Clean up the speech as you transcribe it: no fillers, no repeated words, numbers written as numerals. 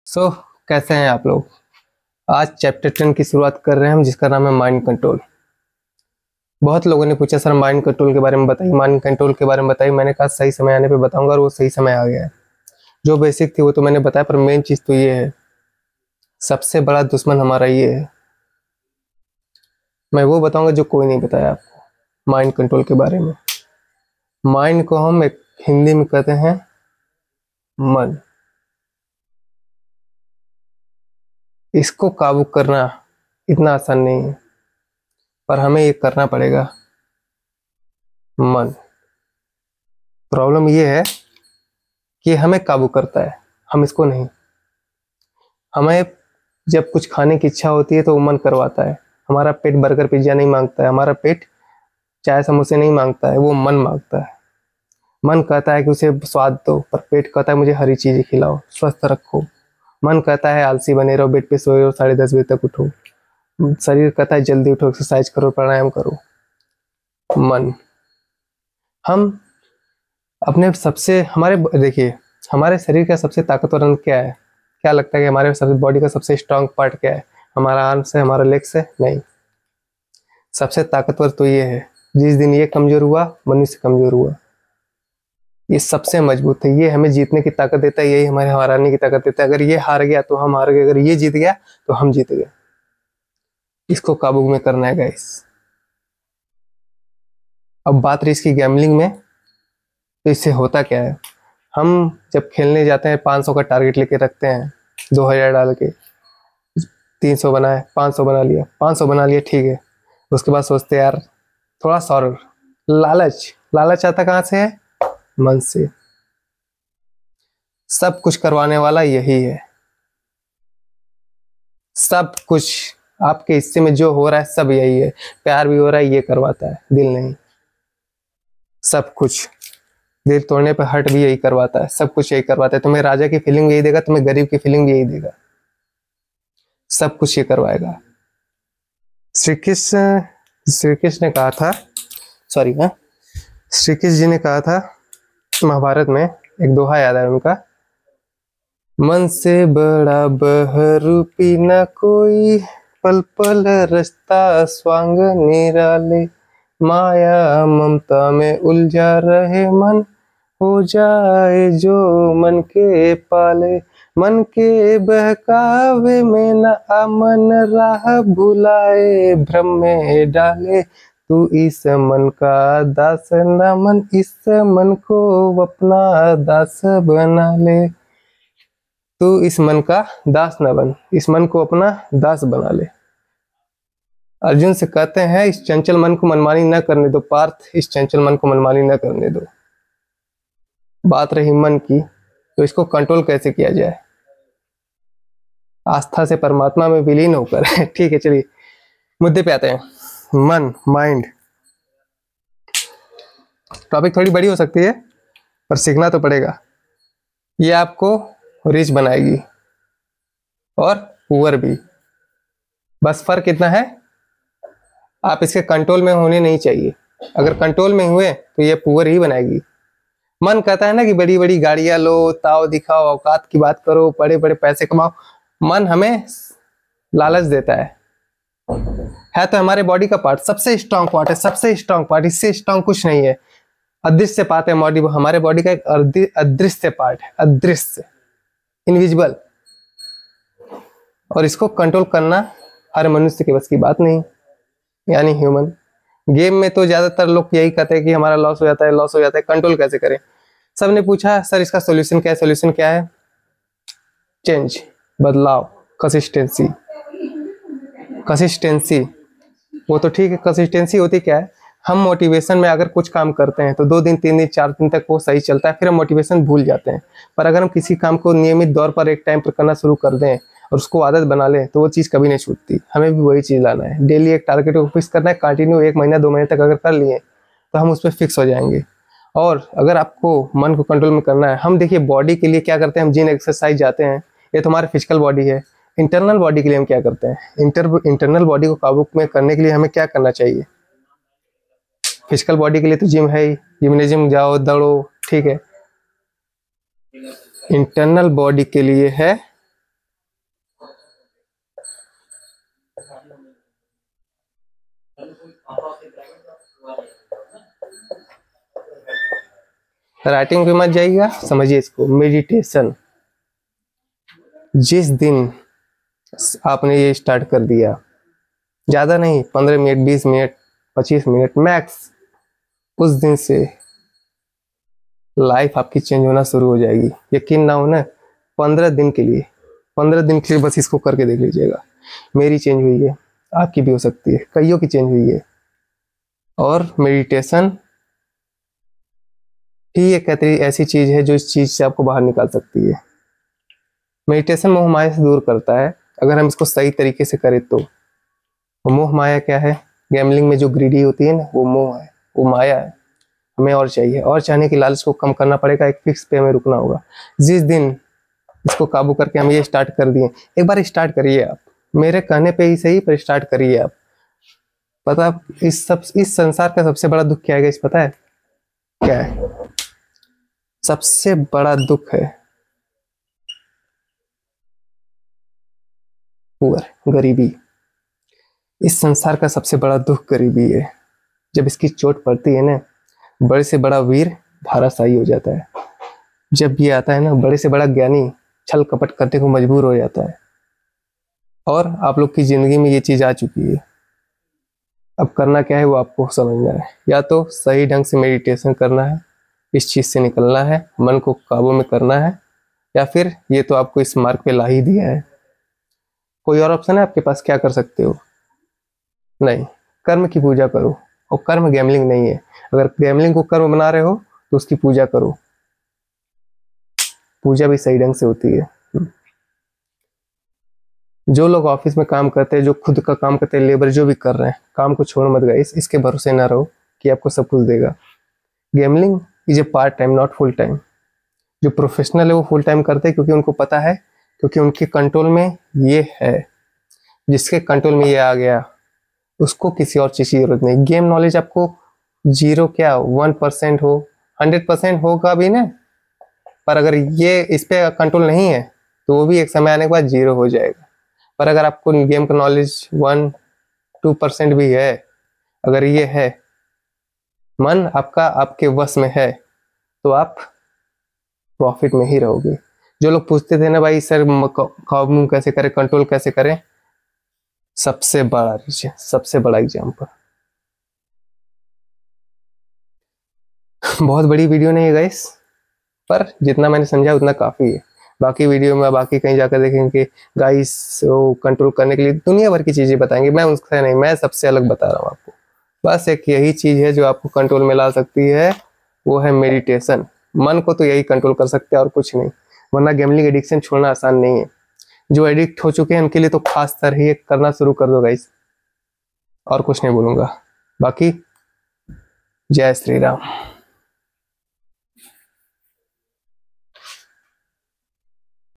सो कैसे हैं आप लोग। आज चैप्टर 10 की शुरुआत कर रहे हैं हम, जिसका नाम है माइंड कंट्रोल। बहुत लोगों ने पूछा सर माइंड कंट्रोल के बारे में बताइए, माइंड कंट्रोल के बारे में बताइए। मैंने कहा सही समय आने पे बताऊंगा, और वो सही समय आ गया है। जो बेसिक थी वो तो मैंने बताया, पर मेन चीज़ तो ये है, सबसे बड़ा दुश्मन हमारा ये है। मैं वो बताऊंगा जो कोई नहीं बताया आपको माइंड कंट्रोल के बारे में। माइंड को हम एक हिंदी में कहते हैं मन। इसको काबू करना इतना आसान नहीं है, पर हमें ये करना पड़ेगा। मन, प्रॉब्लम ये है कि हमें काबू करता है, हम इसको नहीं। हमें जब कुछ खाने की इच्छा होती है तो वो मन करवाता है। हमारा पेट बर्गर पिज्जा नहीं मांगता है, हमारा पेट चाय समोसे नहीं मांगता है, वो मन मांगता है। मन कहता है कि उसे स्वाद दो, पर पेट कहता है मुझे हरी चीजें खिलाओ, स्वस्थ रखो। मन कहता है आलसी बने रहो, बेड पे सोए रहो, 10:30 बजे तक उठो। शरीर कहता है जल्दी उठो, एक्सरसाइज करो, प्राणायाम करो। मन, हम अपने सबसे हमारे देखिए, हमारे शरीर का सबसे ताकतवर अंग क्या है? क्या लगता है कि हमारे सबसे बॉडी का सबसे स्ट्रांग पार्ट क्या है? हमारा आर्म्स है, हमारा लेग्स है? नहीं, सबसे ताकतवर तो ये है। जिस दिन ये कमजोर हुआ, मनुष्य कमजोर हुआ। ये सबसे मजबूत है, ये हमें जीतने की ताकत देता है, यही हमारे हराने की ताकत देता है। अगर ये हार गया तो हम हार गए, अगर ये जीत गया तो हम जीत गए। इसको काबू में करना है गाइस। अब बात रही इसकी गैम्बलिंग में, तो इससे होता क्या है? हम जब खेलने जाते हैं 500 का टारगेट लेके रखते हैं, 2000 डाल के, 300 बनाए, 500 बना लिया, 500 बना लिया, ठीक है। उसके बाद सोचते हैं यार थोड़ा सा और, लालच। लालच आता कहाँ से है? मन से। सब कुछ करवाने वाला यही है। सब कुछ आपके हिस्से में जो हो रहा है सब यही है। प्यार भी हो रहा है, ये करवाता है, दिल नहीं। सब कुछ, दिल तोड़ने पर हर्ट भी यही करवाता है, सब कुछ यही करवाता है। तुम्हें राजा की फीलिंग यही देगा, तुम्हें गरीब की फीलिंग भी यही देगा, सब कुछ ये करवाएगा। श्री कृष्ण ने कहा था, सॉरी हाँ, श्री कृष्ण जी ने कहा था महाभारत में, एक दोहा याद है उनका, मन से बड़ा बहरूपी न कोई, पल पल रचता स्वांग निराले, माया ममता में उलझा रहे मन, हो जाए जो मन के पाले। मन के बहकावे में न अमन, राह भुलाए भ्रम में डाले। तू इस मन का दास न मन, इस मन को अपना दास बना ले। तू इस मन का दास न बन, इस मन को अपना दास बना ले। अर्जुन से कहते हैं इस चंचल मन को मनमानी न करने दो पार्थ, इस चंचल मन को मनमानी न करने दो। बात रही मन की, तो इसको कंट्रोल कैसे किया जाए? आस्था से परमात्मा में विलीन होकर ठीक है, चलिए मुद्दे पे आते हैं। मन, माइंड, टॉपिक थोड़ी बड़ी हो सकती है, पर सीखना तो पड़ेगा। ये आपको रिच बनाएगी और पुअर भी। बस फर्क इतना है, आप इसके कंट्रोल में होने नहीं चाहिए। अगर कंट्रोल में हुए तो ये पुअर ही बनाएगी। मन कहता है ना कि बड़ी बड़ी गाड़ियां लो, ताव दिखाओ, औकात की बात करो, बड़े बड़े पैसे कमाओ। मन हमें लालच देता है तो हमारे बॉडी का पार्ट, सबसे स्ट्रांग पार्ट है, सबसे स्ट्रांग पार्ट, इससे स्ट्रांग कुछ नहीं है। अदृश्य पार्ट है बॉडी, हमारे बॉडी का एक अदृश्य पार्ट है, अदृश्य, इनविजिबल। और इसको कंट्रोल करना हर मनुष्य के बस की बात नहीं, यानी ह्यूमन। गेम में तो ज्यादातर लोग यही कहते हैं कि हमारा लॉस हो जाता है, लॉस हो जाता है, कंट्रोल कैसे करें? सबने पूछा सर इसका सॉल्यूशन क्या है? सॉल्यूशन क्या है? चेंज, बदलाव, कंसिस्टेंसी। कंसिस्टेंसी, वो तो ठीक है, कंसिस्टेंसी होती क्या है? हम मोटिवेशन में अगर कुछ काम करते हैं तो 2 दिन 3 दिन 4 दिन तक वो सही चलता है, फिर हम मोटिवेशन भूल जाते हैं। पर अगर हम किसी काम को नियमित तौर पर एक टाइम पर करना शुरू कर दें और उसको आदत बना लें तो वो चीज़ कभी नहीं छूटती। हमें भी वही चीज़ लाना है, डेली एक टारगेट को फिक्स करना है, कंटिन्यू 1 महीना 2 महीने तक अगर कर लिए तो हम उस पर फिक्स हो जाएंगे। और अगर आपको मन को कंट्रोल में करना है, हम देखिए बॉडी के लिए क्या करते हैं, हम जिम एक्सरसाइज जाते हैं, ये तो हमारी फिजिकल बॉडी है। इंटरनल बॉडी के लिए हम क्या करते हैं? इंटरनल बॉडी को काबू में करने के लिए हमें क्या करना चाहिए? फिजिकल बॉडी के लिए तो जिम है ही, जिम्नेजियम जाओ, दौड़ो, ठीक है। इंटरनल बॉडी के लिए है राइटिंग पे मत जाइएगा, समझिए इसको। मेडिटेशन, जिस दिन आपने ये स्टार्ट कर दिया, ज़्यादा नहीं, 15 मिनट, 20 मिनट, 25 मिनट मैक्स, उस दिन से लाइफ आपकी चेंज होना शुरू हो जाएगी। यकीन ना हो ना, 15 दिन के लिए, 15 दिन के लिए बस इसको करके देख लीजिएगा। मेरी चेंज हुई है, आपकी भी हो सकती है, कईयों की चेंज हुई है। और मेडिटेशन ही एक ऐसी चीज़ है जो इस चीज़ से आपको बाहर निकाल सकती है। मेडिटेशन मोह माया से दूर करता है, अगर हम इसको सही तरीके से करें तो। मोह माया क्या है? गैमलिंग में जो ग्रीडी होती है ना, वो मोह है, वो माया है। हमें और चाहिए, और चाहने की लालच को कम करना पड़ेगा, एक फिक्स पे हमें रुकना होगा। जिस दिन इसको काबू करके हम ये स्टार्ट कर दिए, एक बार स्टार्ट करिए आप, मेरे कहने पे ही सही, पर स्टार्ट करिए आप। पता इस संसार का सबसे बड़ा दुख क्या है गाइस, पता है क्या है? सबसे बड़ा दुख है पुअर, गरीबी। इस संसार का सबसे बड़ा दुख गरीबी है। जब इसकी चोट पड़ती है ना, बड़े से बड़ा वीर धाराशायी हो जाता है। जब ये आता है ना, बड़े से बड़ा ज्ञानी छल कपट करने को मजबूर हो जाता है। और आप लोग की जिंदगी में ये चीज आ चुकी है। अब करना क्या है वो आपको समझना है। या तो सही ढंग से मेडिटेशन करना है, इस चीज से निकलना है, मन को काबू में करना है, या फिर ये तो आपको इस मार्ग पे ला ही दिया है। कोई और ऑप्शन है आपके पास? क्या कर सकते हो? नहीं, कर्म की पूजा करो। और कर्म गैमलिंग नहीं है। अगर गैमलिंग को कर्म बना रहे हो तो उसकी पूजा करो। पूजा भी सही ढंग से होती है। जो लोग ऑफिस में काम करते हैं, जो खुद का काम करते हैं, लेबर जो भी कर रहे हैं, काम को छोड़ मत गए, इसके भरोसे ना रहो कि आपको सब कुछ देगा। Gambling is a part time, not full time. जो प्रोफेशनल है वो फुल टाइम करते हैं, क्योंकि उनको पता है, क्योंकि उनके कंट्रोल में ये है। जिसके कंट्रोल में ये आ गया, उसको किसी और चीज की जरूरत नहीं। गेम नॉलेज आपको 0 क्या 1% हो, 100% होगा भी ना, पर अगर ये इस पे कंट्रोल नहीं है तो वो भी एक समय आने के बाद 0 हो जाएगा। पर अगर आपको गेम का नॉलेज 1-2% भी है, अगर ये है, मन आपका आपके वश में है, तो आप प्रॉफिट में ही रहोगे। जो लोग पूछते थे ना भाई सर काबू कैसे करें, कंट्रोल कैसे करें, सबसे बड़ा रीजन, सबसे बड़ा एग्जाम्पल। बहुत बड़ी वीडियो नहीं है गाइस, पर जितना मैंने समझा उतना काफी है। बाकी वीडियो में बाकी कहीं जाकर देखेंगे गाइस वो कंट्रोल करने के लिए दुनिया भर की चीजें बताएंगे। मैं उससे नहीं, मैं सबसे अलग बता रहा हूँ आपको। बस एक यही चीज है जो आपको कंट्रोल में ला सकती है, वो है मेडिटेशन। मन को तो यही कंट्रोल कर सकते हैं और कुछ नहीं, वरना गैमलिंग एडिक्शन छोड़ना आसान नहीं है। जो एडिक्ट हो चुके हैं उनके लिए तो खास तरह ही करना शुरू कर दो गाइस। और कुछ नहीं बोलूंगा। बाकी जय श्री राम।